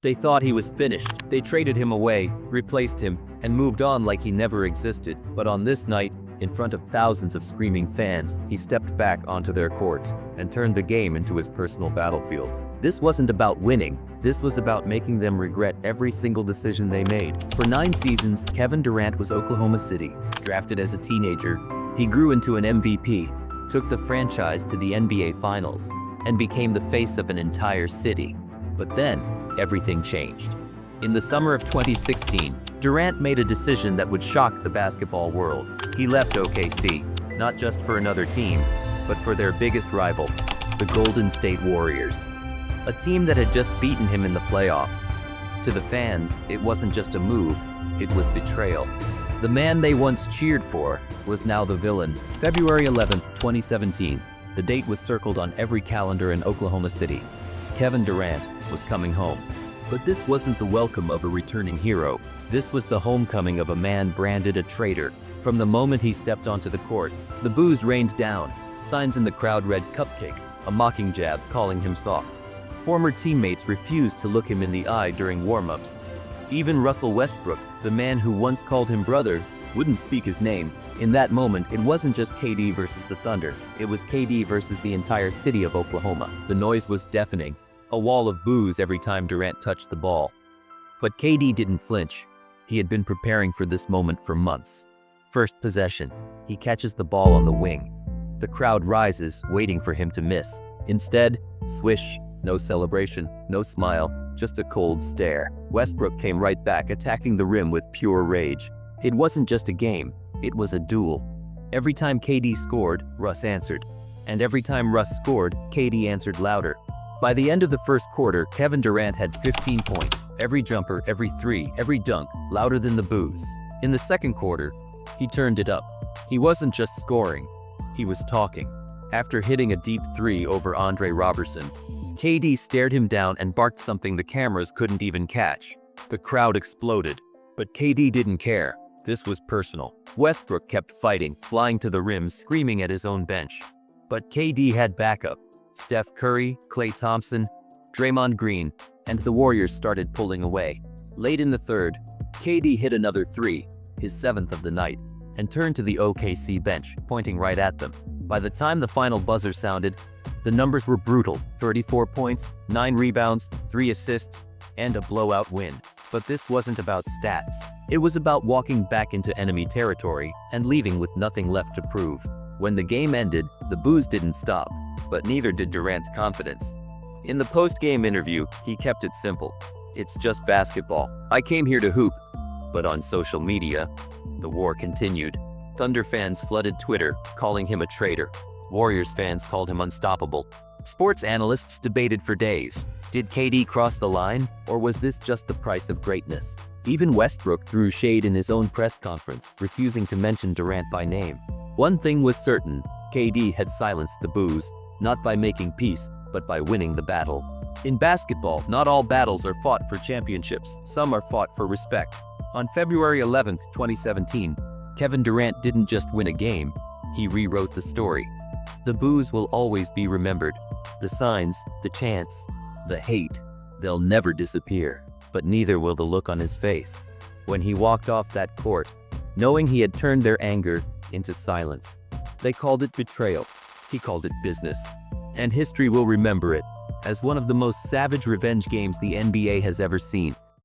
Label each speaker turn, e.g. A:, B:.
A: They thought he was finished. They traded him away, replaced him, and moved on like he never existed. But on this night, in front of thousands of screaming fans, he stepped back onto their court and turned the game into his personal battlefield. This wasn't about winning. This was about making them regret every single decision they made. For 9 seasons, Kevin Durant was Oklahoma City. Drafted as a teenager, he grew into an MVP, took the franchise to the NBA Finals, and became the face of an entire city. But then, everything changed. In the summer of 2016, Durant made a decision that would shock the basketball world. He left OKC, not just for another team, but for their biggest rival, the Golden State Warriors. A team that had just beaten him in the playoffs. To the fans, it wasn't just a move, it was betrayal. The man they once cheered for was now the villain. February 11, 2017, the date was circled on every calendar in Oklahoma City. Kevin Durant was coming home. But this wasn't the welcome of a returning hero. This was the homecoming of a man branded a traitor. From the moment he stepped onto the court, the boos rained down. Signs in the crowd read "Cupcake," a mocking jab calling him soft. Former teammates refused to look him in the eye during warm-ups. Even Russell Westbrook, the man who once called him brother, wouldn't speak his name. In that moment, it wasn't just KD versus the Thunder. It was KD versus the entire city of Oklahoma. The noise was deafening. A wall of boos every time Durant touched the ball. But KD didn't flinch. He had been preparing for this moment for months. First possession, he catches the ball on the wing. The crowd rises, waiting for him to miss. Instead, swish, no celebration, no smile, just a cold stare. Westbrook came right back, attacking the rim with pure rage. It wasn't just a game, it was a duel. Every time KD scored, Russ answered. And every time Russ scored, KD answered louder. By the end of the first quarter, Kevin Durant had 15 points. Every jumper, every three, every dunk, louder than the boos. In the second quarter, he turned it up. He wasn't just scoring, he was talking. After hitting a deep three over Andre Robertson, KD stared him down and barked something the cameras couldn't even catch. The crowd exploded, but KD didn't care. This was personal. Westbrook kept fighting, flying to the rim, screaming at his own bench. But KD had backup. Steph Curry, Klay Thompson, Draymond Green, and the Warriors started pulling away. Late in the third, KD hit another three, his 7th of the night, and turned to the OKC bench, pointing right at them. By the time the final buzzer sounded, the numbers were brutal: 34 points, 9 rebounds, 3 assists, and a blowout win. But this wasn't about stats. It was about walking back into enemy territory and leaving with nothing left to prove. When the game ended, the boos didn't stop, but neither did Durant's confidence. In the post-game interview, he kept it simple. It's just basketball. I came here to hoop. But on social media, the war continued. Thunder fans flooded Twitter, calling him a traitor. Warriors fans called him unstoppable. Sports analysts debated for days. Did KD cross the line, or was this just the price of greatness? Even Westbrook threw shade in his own press conference, refusing to mention Durant by name. One thing was certain, KD had silenced the boos, not by making peace, but by winning the battle. In basketball, not all battles are fought for championships, some are fought for respect. On February 11, 2017, Kevin Durant didn't just win a game, he rewrote the story. The boos will always be remembered. The signs, the chants, the hate, they'll never disappear. But neither will the look on his face when he walked off that court, knowing he had turned their anger into silence. They called it betrayal. He called it business. And history will remember it as one of the most savage revenge games the NBA has ever seen.